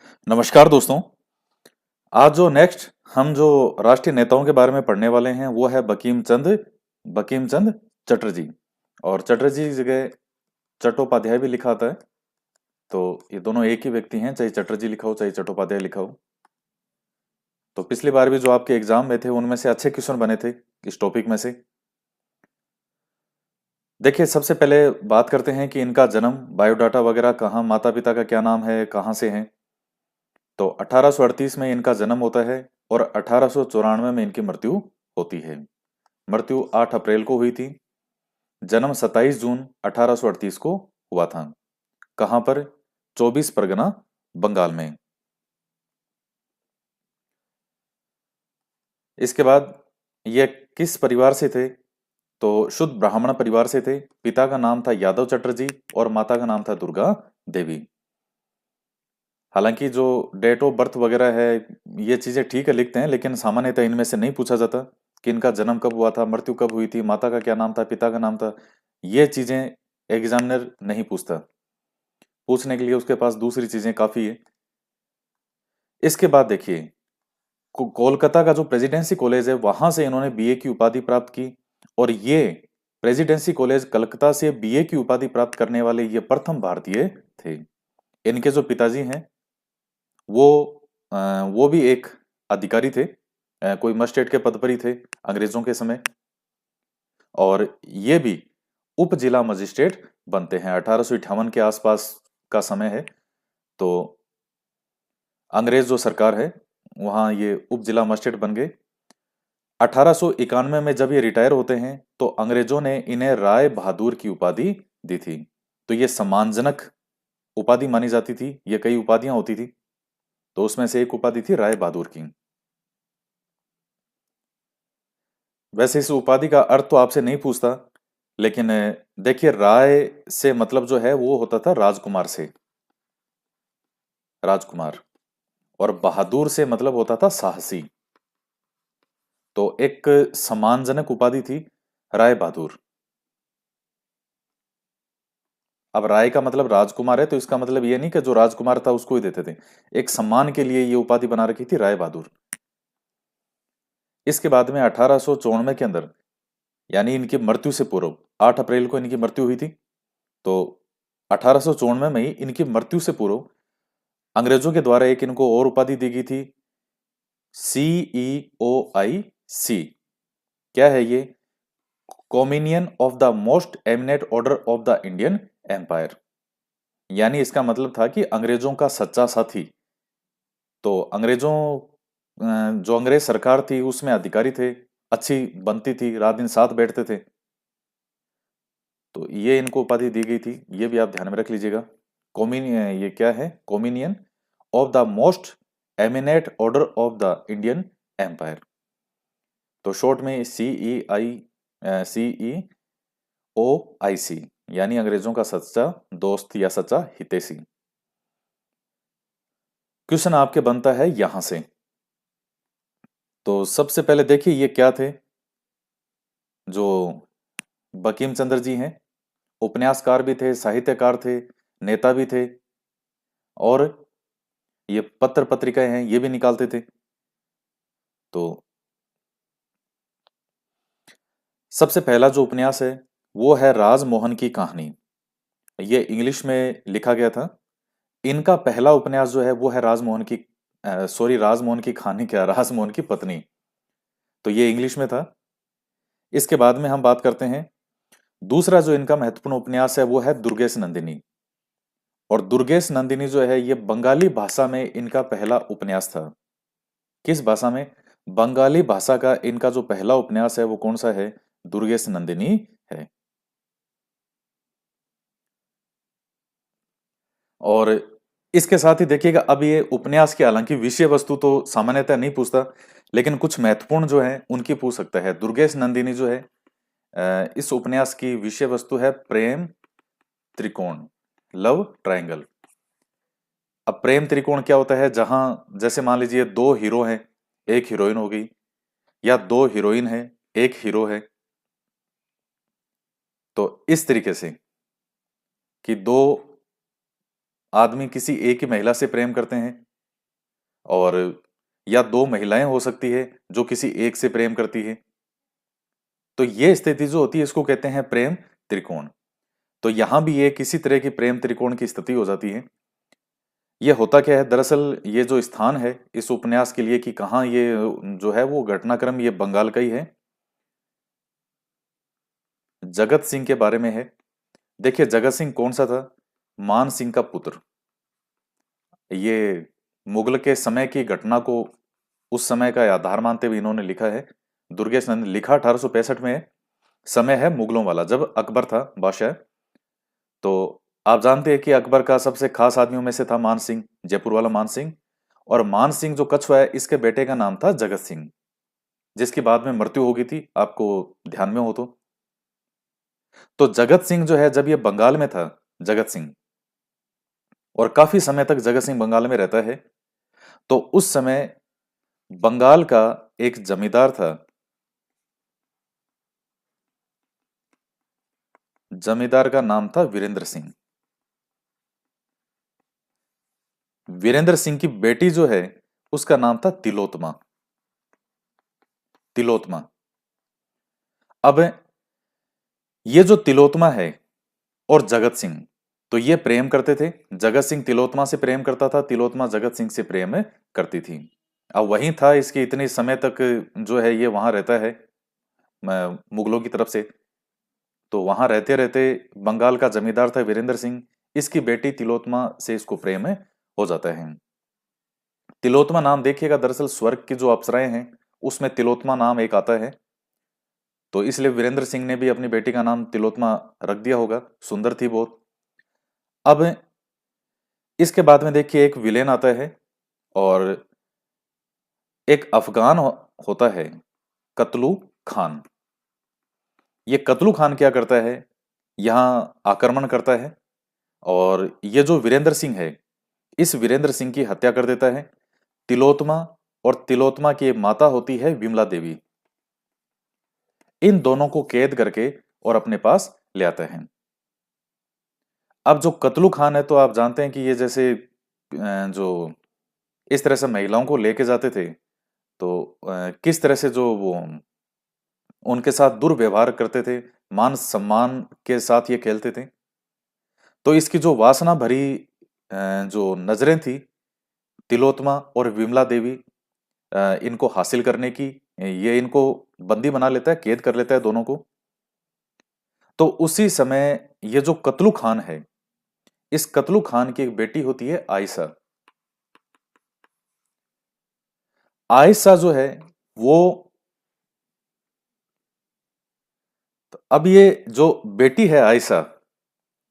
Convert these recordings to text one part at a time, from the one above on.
नमस्कार दोस्तों। आज जो नेक्स्ट हम जो राष्ट्रीय नेताओं के बारे में पढ़ने वाले हैं वो है बंकिम चंद चटर्जी। और चटर्जी की जगह चट्टोपाध्याय भी लिखा आता है। तो ये दोनों एक ही व्यक्ति हैं, चाहे चटर्जी लिखा हो चाहे चट्टोपाध्याय लिखा हो। तो पिछली बार भी जो आपके एग्जाम में थे उनमें से अच्छे क्वेश्चन बने थे इस टॉपिक में से। देखिए, सबसे पहले बात करते हैं कि इनका जन्म, बायोडाटा वगैरह, कहाँ माता पिता का क्या नाम है, कहाँ से हैं। तो 1838 में इनका जन्म होता है और 1894 में इनकी मृत्यु होती है। मृत्यु 8 अप्रैल को हुई थी। जन्म 27 जून 1838 को हुआ था। कहां पर? 24 परगना, बंगाल में। इसके बाद ये किस परिवार से थे? तो शुद्ध ब्राह्मण परिवार से थे। पिता का नाम था यादव चटर्जी और माता का नाम था दुर्गा देवी। हालांकि जो डेट ऑफ बर्थ वगैरह है ये चीजें ठीक है लिखते हैं, लेकिन सामान्यतः इनमें से नहीं पूछा जाता कि इनका जन्म कब हुआ था, मृत्यु कब हुई थी, माता का क्या नाम था, पिता का नाम था। ये चीजें एग्जामिनर नहीं पूछता। पूछने के लिए उसके पास दूसरी चीजें काफी है। इसके बाद देखिए, कोलकाता का जो प्रेसिडेंसी कॉलेज है वहां से इन्होंने बीए की उपाधि प्राप्त की। और ये प्रेसिडेंसी कॉलेज कलकत्ता से बीए की उपाधि प्राप्त करने वाले ये प्रथम भारतीय थे। इनके जो पिताजी हैं वो वो भी एक अधिकारी थे। कोई मजिस्ट्रेट के पद पर ही थे अंग्रेजों के समय। और ये भी उप जिला मजिस्ट्रेट बनते हैं। 1858 के आसपास का समय है। तो अंग्रेज जो सरकार है वहां ये उप जिला मजिस्ट्रेट बन गए। 1891 में जब ये रिटायर होते हैं तो अंग्रेजों ने इन्हें राय बहादुर की उपाधि दी थी। तो ये सम्मानजनक उपाधि मानी जाती थी। ये कई उपाधियां होती थी, तो उसमें से एक उपाधि थी राय बहादुर की। वैसे इस उपाधि का अर्थ तो आपसे नहीं पूछता, लेकिन देखिए, राय से मतलब जो है वो होता था राजकुमार से, राजकुमार। और बहादुर से मतलब होता था साहसी। तो एक सम्मानजनक उपाधि थी राय बहादुर। अब राय का मतलब राजकुमार है, तो इसका मतलब ये नहीं कि जो राजकुमार था उसको ही देते थे। एक सम्मान के लिए ये उपाधि बना रखी थी राय बहादुर। इसके बाद में 1894 के अंदर, यानी इनकी मृत्यु से पूर्व, 8 अप्रैल को इनकी मृत्यु हुई थी। तो 1894 में ही इनकी मृत्यु से पूर्व अंग्रेजों के द्वारा एक इनको और उपाधि दी गई थी, CEOIC। क्या है ये? Companion of the most eminent order of the Indian empire. यानी इसका मतलब था कि अंग्रेजों का सच्चा साथी। तो अंग्रेजों जो अंग्रेज सरकार थी उसमें अधिकारी थे, अच्छी बनती थी, रात दिन साथ बैठते थे। तो ये इनको उपाधि दी गई थी, ये भी आप ध्यान में रख लीजिएगा। ये क्या है? Companion of the most eminent order of the Indian empire. तो शॉर्ट में CEOIC, यानी अंग्रेजों का सच्चा दोस्त या सच्चा हितैषी। क्वेश्चन आपके बनता है यहां से। तो सबसे पहले देखिए ये क्या थे। जो बंकिम चंद्र जी हैं, उपन्यासकार भी थे, साहित्यकार थे, नेता भी थे, और ये पत्र पत्रिकाएं हैं ये भी निकालते थे। तो सबसे पहला जो उपन्यास है वो है राजमोहन की कहानी। ये इंग्लिश में लिखा गया था। इनका पहला उपन्यास जो है वो है राजमोहन की कहानी, क्या, राजमोहन की पत्नी। तो ये इंग्लिश में था। इसके बाद में हम बात करते हैं, दूसरा जो इनका महत्वपूर्ण उपन्यास है वो है दुर्गेश नंदिनी। और दुर्गेश नंदिनी जो है ये बंगाली भाषा में इनका पहला उपन्यास था। किस भाषा में? बंगाली भाषा का इनका जो पहला उपन्यास है वो कौन सा है? दुर्गेश नंदिनी है। और इसके साथ ही देखिएगा, अब ये उपन्यास की हालांकि विषय वस्तु तो सामान्यतः नहीं पूछता, लेकिन कुछ महत्वपूर्ण जो है उनकी पूछ सकता है। दुर्गेश नंदिनी जो है, इस उपन्यास की विषय वस्तु है प्रेम त्रिकोण, लव ट्रायंगल। अब प्रेम त्रिकोण क्या होता है? जहां जैसे मान लीजिए दो हीरो हैं, एक हीरोइन हो गई, या दो हीरोइन है, एक हीरो है। तो इस तरीके से कि दो आदमी किसी एक ही महिला से प्रेम करते हैं, और या दो महिलाएं हो सकती है जो किसी एक से प्रेम करती है। तो ये स्थिति जो होती है इसको कहते हैं प्रेम त्रिकोण। तो यहां भी ये किसी तरह की प्रेम त्रिकोण की स्थिति हो जाती है। ये होता क्या है दरअसल, ये जो स्थान है इस उपन्यास के लिए कि कहाँ ये जो है वो घटनाक्रम ये बंगाल का ही है, जगत सिंह के बारे में है। देखिए जगत सिंह कौन सा था? मान सिंह का पुत्र। ये मुगल के समय की घटना को उस समय का आधार मानते हुए इन्होंने लिखा है। दुर्गेश नंद लिखा 1865 में है। समय है मुगलों वाला, जब अकबर था बादशाह। तो आप जानते हैं कि अकबर का सबसे खास आदमियों में से था मान सिंह, जयपुर वाला मान सिंह। और मान सिंह जो कछुआ है इसके बेटे का नाम था जगत सिंह, जिसकी बाद में मृत्यु हो गई थी, आपको ध्यान में हो तो जगत सिंह जो है जब ये बंगाल में था, जगत सिंह, और काफी समय तक जगत सिंह बंगाल में रहता है। तो उस समय बंगाल का एक जमींदार था, जमींदार का नाम था वीरेंद्र सिंह। वीरेंद्र सिंह की बेटी जो है उसका नाम था तिलोत्तमा। तिलोत्तमा। अब ये जो तिलोत्तमा है और जगत सिंह, तो ये प्रेम करते थे। जगत सिंह तिलोत्तमा से प्रेम करता था, तिलोत्तमा जगत सिंह से प्रेम करती थी। अब वहीं था इसके इतने समय तक जो है ये वहां रहता है मुगलों की तरफ से। तो वहां रहते रहते बंगाल का जमींदार था वीरेंद्र सिंह, इसकी बेटी तिलोत्तमा से इसको प्रेम हो जाता है। तिलोत्तमा नाम देखिएगा, दरअसल स्वर्ग की जो अप्सराएं हैं उसमें तिलोत्तमा नाम एक आता है। तो इसलिए वीरेंद्र सिंह ने भी अपनी बेटी का नाम तिलोत्तमा रख दिया होगा, सुंदर थी बहुत। अब इसके बाद में देखिए एक विलेन आता है, और एक अफगान होता है कतलू खान। ये कतलू खान क्या करता है, यहां आक्रमण करता है, और ये जो वीरेंद्र सिंह है इस वीरेंद्र सिंह की हत्या कर देता है। तिलोत्तमा और तिलोत्तमा की माता होती है विमला देवी, इन दोनों को कैद करके और अपने पास ले आता है। अब जो कतलू खान है तो आप जानते हैं कि ये जैसे जो इस तरह से महिलाओं को लेके जाते थे, तो किस तरह से जो वो उनके साथ दुर्व्यवहार करते थे, मान सम्मान के साथ ये खेलते थे। तो इसकी जो वासना भरी जो नजरें थी तिलोत्तमा और विमला देवी इनको हासिल करने की, ये इनको बंदी बना लेता है, कैद कर लेता है दोनों को। तो उसी समय ये जो कतलू खान है, इस कतलू खान की एक बेटी होती है आयशा। आयशा जो है वो, तो अब ये जो बेटी है आयशा,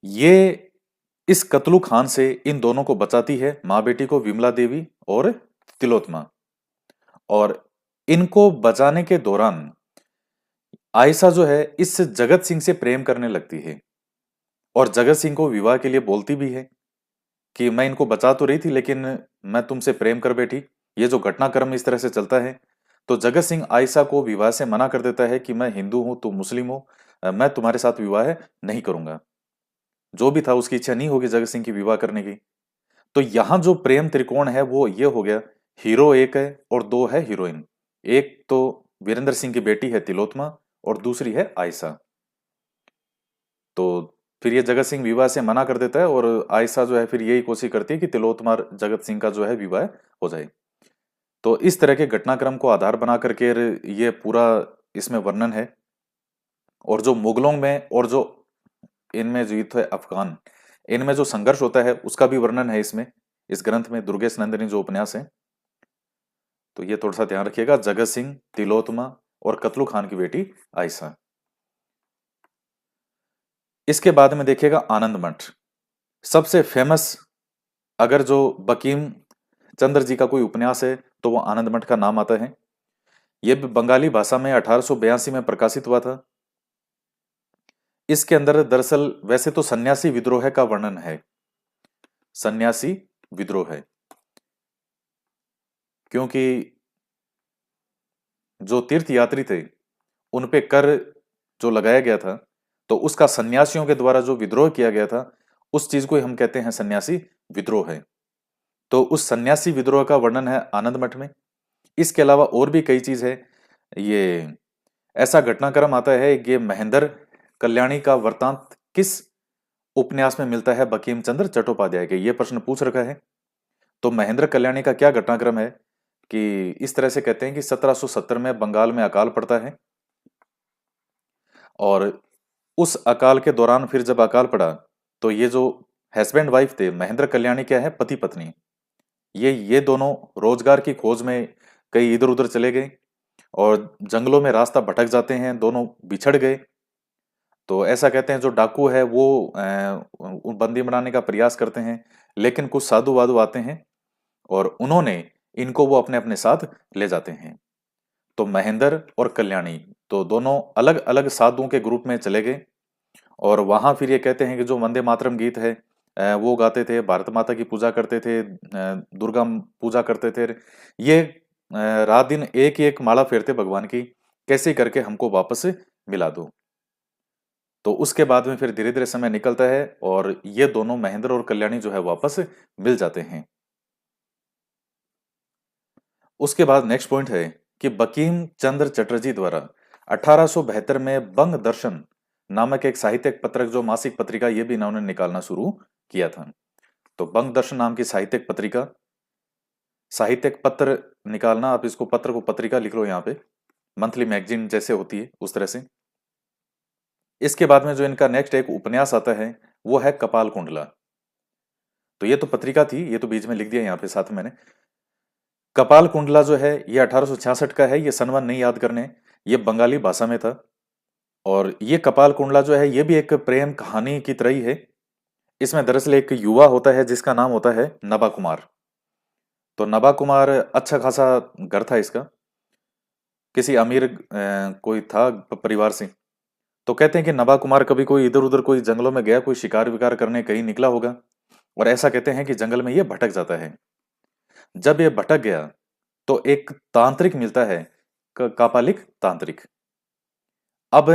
ये इस कतलू खान से इन दोनों को बचाती है, माँ बेटी को, विमला देवी और तिलोत्तमा। और इनको बचाने के दौरान आयशा जो है इस जगत सिंह से प्रेम करने लगती है, और जगत सिंह को विवाह के लिए बोलती भी है कि मैं इनको बचा तो रही थी लेकिन मैं तुमसे प्रेम कर बैठी। ये जो घटनाक्रम इस तरह से चलता है, तो जगत सिंह आयशा को विवाह से मना कर देता है कि मैं हिंदू हूं, तुम मुस्लिम हो, मैं तुम्हारे साथ विवाह नहीं करूंगा। जो भी था उसकी इच्छा नहीं होगी जगत सिंह की विवाह करने की। तो यहां जो प्रेम त्रिकोण है वो ये हो गया, हीरो एक है और दो है हीरोइन। एक तो वीरेंद्र सिंह की बेटी है तिलोत्तमा, और दूसरी है आयशा। तो फिर ये जगत सिंह विवाह से मना कर देता है, और आयशा जो है फिर यही कोशिश करती है कि तिलोत्तमा और जगत सिंह का जो है विवाह हो जाए। तो इस तरह के घटनाक्रम को आधार बना करके ये पूरा इसमें वर्णन है। और जो मुगलों में और जो इनमें जो युद्ध है अफगान, इनमें जो संघर्ष होता है उसका भी वर्णन है इसमें, इस ग्रंथ में, दुर्गेश नंदिनी जो उपन्यास है। तो ये थोड़ा सा ध्यान रखिएगा, जगत सिंह, तिलोत्तमा और कतलू खान की बेटी आयशा। इसके बाद में देखिएगा आनंद मठ। सबसे फेमस, अगर जो बकीम चंद्र जी का कोई उपन्यास है तो वो आनंद मठ का नाम आता है। यह भी बंगाली भाषा में 1882 में प्रकाशित हुआ था। इसके अंदर दरअसल वैसे तो सन्यासी विद्रोह का वर्णन है, सन्यासी विद्रोह है, क्योंकि जो तीर्थ यात्री थे उन पे कर जो लगाया गया था, तो उसका सन्यासियों के द्वारा जो विद्रोह किया गया था उस चीज को ही हम कहते हैं सन्यासी विद्रोह है। तो उस सन्यासी विद्रोह का वर्णन है आनंद मठ में। इसके अलावा और भी कई चीज है। ये ऐसा घटनाक्रम आता है, ये महेंद्र कल्याणी का वृत्तांत किस उपन्यास में मिलता है बंकिम चंद्र चट्टोपाध्याय के, ये प्रश्न पूछ रखा है। तो महेंद्र कल्याणी का क्या घटनाक्रम है कि इस तरह से कहते हैं कि 1770 में बंगाल में अकाल पड़ता है, और उस अकाल के दौरान फिर जब अकाल पड़ा तो ये जो हस्बैंड वाइफ थे, महेंद्र कल्याणी क्या है, पति पत्नी, ये दोनों रोजगार की खोज में कहीं इधर उधर चले गए और जंगलों में रास्ता भटक जाते हैं, दोनों बिछड़ गए। तो ऐसा कहते हैं जो डाकू है वो बंदी बनाने का प्रयास करते हैं, लेकिन कुछ साधु वाधु आते हैं और उन्होंने इनको वो अपने अपने साथ ले जाते हैं। तो महेंद्र और कल्याणी तो दोनों अलग अलग साधुओं के ग्रुप में चले गए, और वहां फिर ये कहते हैं कि जो वंदे मातरम गीत है वो गाते थे, भारत माता की पूजा करते थे, दुर्गा पूजा करते थे। ये रात दिन एक एक माला फेरते भगवान की, कैसे करके हमको वापस मिला दो। तो उसके बाद में फिर धीरे धीरे समय निकलता है और ये दोनों महेंद्र और कल्याणी जो है वापस मिल जाते हैं। उसके बाद नेक्स्ट पॉइंट है कि बंकिम चंद्र चटर्जी द्वारा 1872 में बंग दर्शन नामक एक साहित्यिक पत्रक, जो मासिक पत्रिका, ये भी इन्होंने निकालना शुरू किया था। तो बंग दर्शन नाम की साहित्यिक पत्रिका, साहित्यिक पत्र निकालना, आप इसको पत्र को पत्रिका लिख लो यहाँ पे, मंथली मैगजीन जैसे होती है उस तरह से। इसके बाद में जो इनका नेक्स्ट एक उपन्यास आता है वो है कपाल कुंडला। तो ये तो पत्रिका थी, ये तो बीच में लिख दिया यहाँ पे साथ में मैंने। कपाल कुंडला जो है ये 1866 का है, ये सनवन नहीं याद करने, ये बंगाली भाषा में था। और ये कपाल कुंडला जो है ये भी एक प्रेम कहानी की तरह ही है। इसमें दरअसल एक युवा होता है जिसका नाम होता है नबा कुमार। तो नबा कुमार अच्छा खासा घर था इसका, किसी अमीर कोई था परिवार से। तो कहते हैं कि नबा कुमार कभी कोई इधर उधर कोई जंगलों में गया, कोई शिकार विकार करने कहीं निकला होगा, और ऐसा कहते हैं कि जंगल में ये भटक जाता है। जब ये भटक गया तो एक तांत्रिक मिलता है, कापालिक तांत्रिक। अब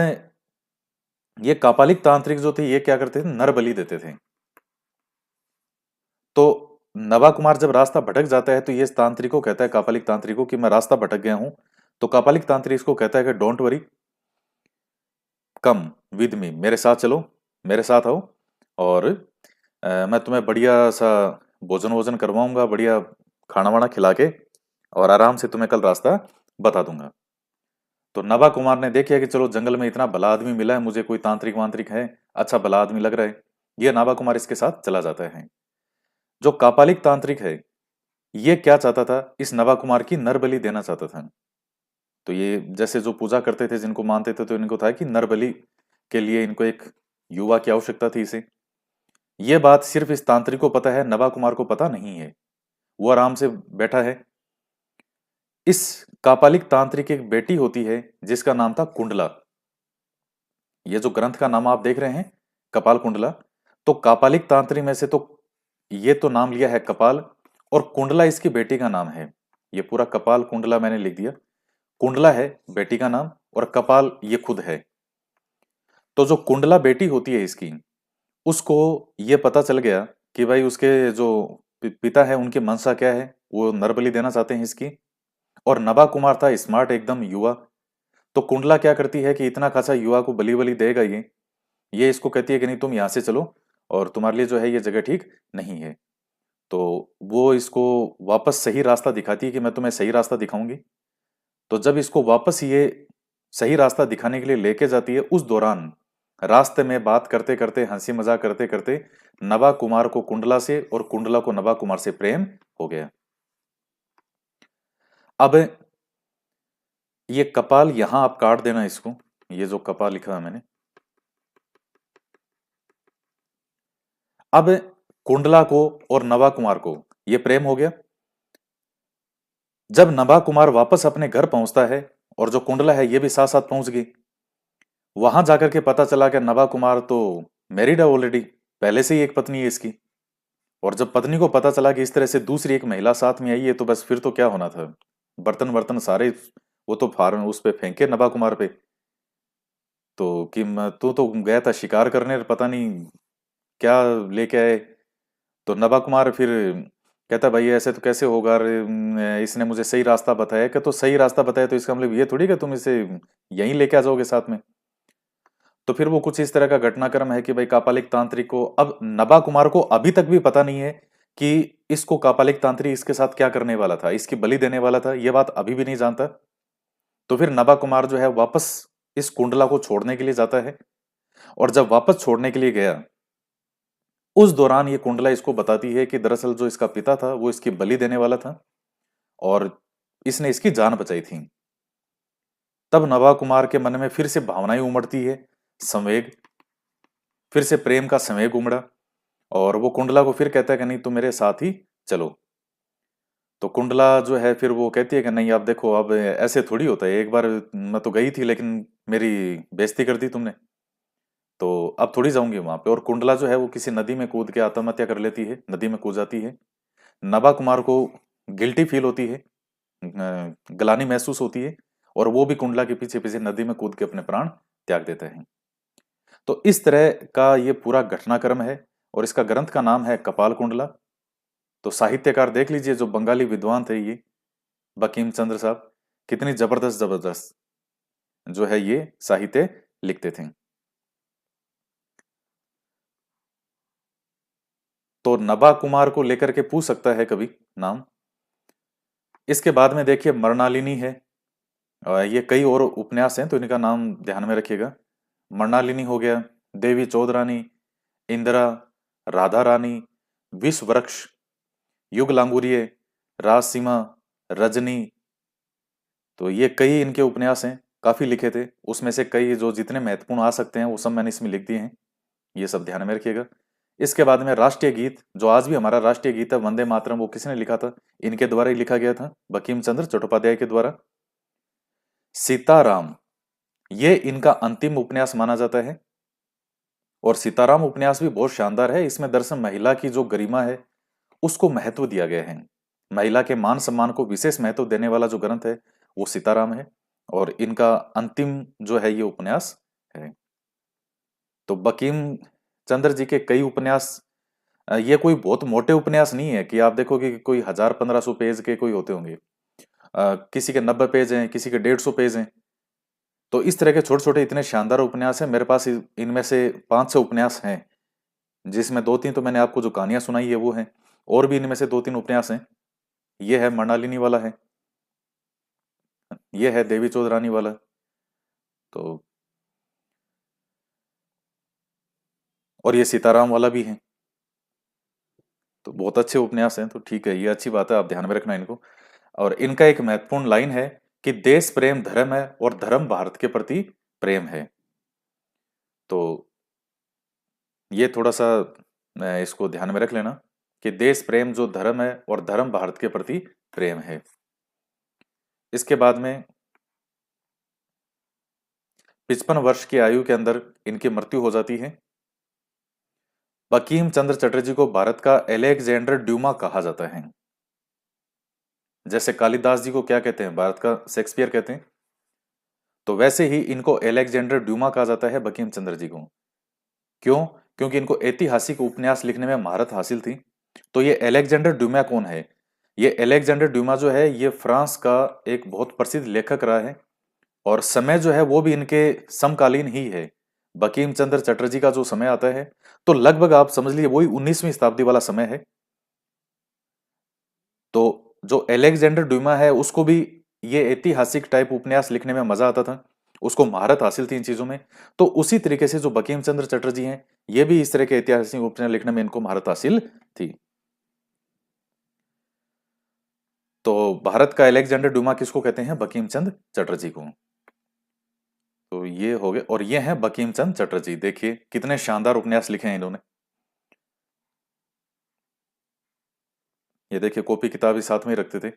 ये कापालिक तांत्रिक जो थे ये क्या करते थे, नर बलि देते थे। तो नवा कुमार जब रास्ता भटक जाता है तो ये तांत्रिक को कहता है, कापालिक तांत्रिक को, कि मैं रास्ता भटक गया हूं। तो कापालिक तांत्रिक इसको कहता है कि don't worry, come with me, मेरे साथ चलो, मेरे साथ आओ, और मैं तुम्हें बढ़िया सा भोजन वोजन करवाऊंगा, बढ़िया खाना वाना खिला के, और आराम से तुम्हें कल रास्ता बता दूंगा। तो नवा कुमार ने देखा कि चलो जंगल में इतना भला आदमी मिला है मुझे, कोई तांत्रिक वांत्रिक है, अच्छा भला आदमी लग रहा है, ये नवा कुमार इसके साथ चला जाता है। जो कापालिक तांत्रिक है ये क्या चाहता था, इस नवा कुमार की नर बलि देना चाहता था। तो ये जैसे जो पूजा करते थे, जिनको मानते थे, तो इनको था कि नर बलि के लिए इनको एक युवा की आवश्यकता थी इसे। ये बात सिर्फ इस तांत्रिक को पता है, नवा कुमार को पता नहीं है। वो आराम से बैठा है। इस कापालिक तांत्रिक की एक बेटी होती है जिसका नाम था कुंडला। ये जो ग्रंथ का नाम आप देख रहे हैं कपाल कुंडला, तो कापालिक तांत्रिक में से तो ये तो नाम लिया है कपाल, और कुंडला इसकी बेटी का नाम है। ये पूरा कपाल कुंडला मैंने लिख दिया। कुंडला है बेटी का नाम और कपाल ये खुद है। तो जो कुंडला बेटी होती है इसकी, उसको ये पता चल गया कि भाई उसके जो पिता है उनकी मंशा क्या है, वो नरबली देना चाहते हैं इसकी। और नबा कुमार था स्मार्ट एकदम युवा। तो कुंडला क्या करती है कि इतना खासा युवा को बली बली देगा ये इसको कहती है कि नहीं तुम यहां से चलो, और तुम्हारे लिए जो है ये जगह ठीक नहीं है। तो वो इसको वापस सही रास्ता दिखाती है कि मैं तुम्हें सही रास्ता दिखाऊंगी। तो जब इसको वापस ये सही रास्ता दिखाने के लिए लेके जाती है, उस दौरान रास्ते में बात करते करते, हंसी मजाक करते करते, नवा कुमार को कुंडला से और कुंडला को नवा कुमार से प्रेम हो गया। अब ये कपाल यहां आप काट देना इसको, ये जो कपाल लिखा है मैंने। अब कुंडला को और नवा कुमार को ये प्रेम हो गया। जब नवा कुमार वापस अपने घर पहुंचता है और जो कुंडला है ये भी साथ साथ पहुंच गई, वहां जाकर के पता चला कि नवा कुमार तो मैरिड है ऑलरेडी, पहले से ही एक पत्नी है इसकी। और जब पत्नी को पता चला कि इस तरह से दूसरी एक महिला साथ में आई है, तो बस फिर तो क्या होना था, बर्तन वर्तन सारे वो तो फार्म उस पे फेंके नवा कुमार पे। तो कि तू तो गया था शिकार करने, पता नहीं क्या लेके आए। तो नवा कुमार फिर कहता भाई ऐसे तो कैसे होगा, इसने मुझे सही रास्ता बताया। कि तो सही रास्ता बताया तो इसका मतलब ये थोड़ी कि तुम इसे यहीं लेके आ जाओगे साथ में। तो फिर वो कुछ इस तरह का घटनाक्रम है कि भाई कापालिक तांत्रिक को, अब नभा कुमार को अभी तक भी पता नहीं है कि इसको कापालिक तांत्रिक इसके साथ क्या करने वाला था, इसकी बलि देने वाला था, ये बात अभी भी नहीं जानता। तो फिर नभा कुमार जो है वापस इस कुंडला को छोड़ने के लिए जाता है, और जब वापस छोड़ने के लिए गया, उस दौरान ये कुंडला इसको बताती है कि दरअसल जो इसका पिता था वो इसकी बलि देने वाला था और इसने इसकी जान बचाई थी। तब नभा कुमार के मन में फिर से भावनाएं उमड़ती है, संवेग, फिर से प्रेम का संवेग उमड़ा, और वो कुंडला को फिर कहता है कि नहीं तुम मेरे साथ ही चलो। तो कुंडला जो है फिर वो कहती है कि नहीं आप देखो अब ऐसे थोड़ी होता है, एक बार मैं तो गई थी लेकिन मेरी बेइज्जती कर दी तुमने, तो अब थोड़ी जाऊंगी वहां पे। और कुंडला जो है वो किसी नदी में कूद के आत्महत्या कर लेती है, नदी में कूद जाती है। नभा कुमार को गिल्टी फील होती है, ग्लानि महसूस होती है, और वो भी कुंडला के पीछे पीछे नदी में कूद के अपने प्राण त्याग देते हैं। तो इस तरह का ये पूरा घटनाक्रम है, और इसका ग्रंथ का नाम है कपाल कुंडला। तो साहित्यकार देख लीजिए, जो बंगाली विद्वान थे ये बंकिम चंद्र साहब, कितनी जबरदस्त जबरदस्त जो है ये साहित्य लिखते थे। तो नभा कुमार को लेकर के पूछ सकता है कभी नाम। इसके बाद में देखिए मृणालिनी है, ये कई और उपन्यास हैं तो इनका नाम ध्यान में रखिएगा। मृणालिनी हो गया, देवी चौधरानी, इंदिरा, राधा रानी, विष वृक्ष, युग लांगुरिये, राजसीमा, रजनी। तो ये कई इनके उपन्यास हैं, काफी लिखे थे। उसमें से कई जो जितने महत्वपूर्ण आ सकते हैं वो सब मैंने इसमें लिख दिए हैं, ये सब ध्यान में रखिएगा। इसके बाद में राष्ट्रीय गीत, जो आज भी हमारा राष्ट्रीय गीत है वंदे मातरम, वो किसने लिखा था? इनके द्वारा ही लिखा गया था, बंकिम चंद्र चट्टोपाध्याय के द्वारा। सीताराम, ये इनका अंतिम उपन्यास माना जाता है, और सीताराम उपन्यास भी बहुत शानदार है। इसमें दरअसल महिला की जो गरिमा है उसको महत्व दिया गया है, महिला के मान सम्मान को विशेष महत्व देने वाला जो ग्रंथ है वो सीताराम है, और इनका अंतिम जो है ये उपन्यास है। तो बंकिम चंद्र जी के कई उपन्यास, ये कोई बहुत मोटे उपन्यास नहीं है कि आप देखोगे कि कोई 1000-1500 पेज के कोई होते होंगे। किसी के 90 पेज हैं, किसी के 150 पेज हैं। तो इस तरह के छोटे छोटे इतने शानदार उपन्यास हैं मेरे पास। इनमें से 500 उपन्यास हैं, जिसमें दो तीन तो मैंने आपको जो कहानियां सुनाई है वो हैं, और भी इनमें से दो तीन उपन्यास हैं। ये है मृणालिनी वाला है, ये है देवी चौधरानी वाला। तो और ये सीताराम वाला भी है। तो बहुत अच्छे उपन्यास हैं, तो ठीक है, ये अच्छी बात है, आप ध्यान में रखना इनको। और इनका एक महत्वपूर्ण लाइन है कि देश प्रेम धर्म है और धर्म भारत के प्रति प्रेम है। तो ये थोड़ा सा इसको ध्यान में रख लेना कि देश प्रेम जो धर्म है और धर्म भारत के प्रति प्रेम है। इसके बाद में 55 वर्ष की आयु के अंदर इनकी मृत्यु हो जाती है। बंकिम चंद्र चटर्जी को भारत का एलेक्जेंडर ड्यूमा कहा जाता है। जैसे कालिदास जी को क्या कहते हैं, भारत का शेक्सपियर कहते हैं, तो वैसे ही इनको एलेक्जेंडर ड्यूमा कहा जाता है बंकिम चंद्र जी को। क्यों? क्योंकि इनको ऐतिहासिक उपन्यास लिखने में महारत हासिल थी। तो ये एलेक्जेंडर ड्यूमा कौन है? ये एलेक्जेंडर ड्यूमा जो है ये फ्रांस का एक बहुत प्रसिद्ध लेखक रहा है, और समय जो है वो भी इनके समकालीन ही है। बंकिम चंद्र चटर्जी का जो समय आता है तो लगभग आप समझ लीजिए वही 19वीं शताब्दी वाला समय है। तो जो एलेक्जेंडर ड्यूमा है उसको भी ये ऐतिहासिक टाइप उपन्यास लिखने में मजा आता था, उसको महारत हासिल थी इन चीजों में। तो उसी तरीके से जो बंकिम चंद्र चटर्जी हैं ये भी इस तरह के ऐतिहासिक उपन्यास लिखने में इनको महारत हासिल थी। तो भारत का अलेक्जेंडर ड्यूमा किसको कहते हैं? बंकिम चंद्र चटर्जी को। तो ये हो गए, और ये हैं बंकिम चंद्र चटर्जी। देखिए कितने शानदार उपन्यास लिखे हैं इन्होंने। ये देखिए कॉपी किताब ही साथ में ही रखते थे।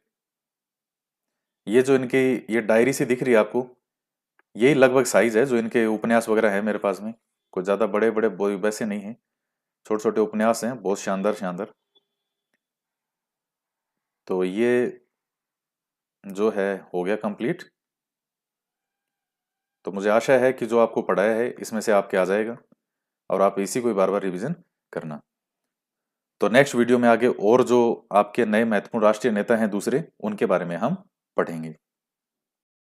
ये जो इनकी ये डायरी सी दिख रही है आपको, यही लगभग साइज है जो इनके उपन्यास वगैरह है मेरे पास में। कोई ज्यादा बड़े बड़े वैसे नहीं है, छोटे छोटे उपन्यास हैं, बहुत शानदार शानदार। तो ये जो है हो गया कंप्लीट। तो मुझे आशा है कि जो आपको पढ़ाया है इसमें से आपके आ जाएगा, और आप इसी को बार बार रिवीजन करना। तो नेक्स्ट वीडियो में आगे और जो आपके नए महत्वपूर्ण राष्ट्रीय नेता हैं दूसरे, उनके बारे में हम पढ़ेंगे।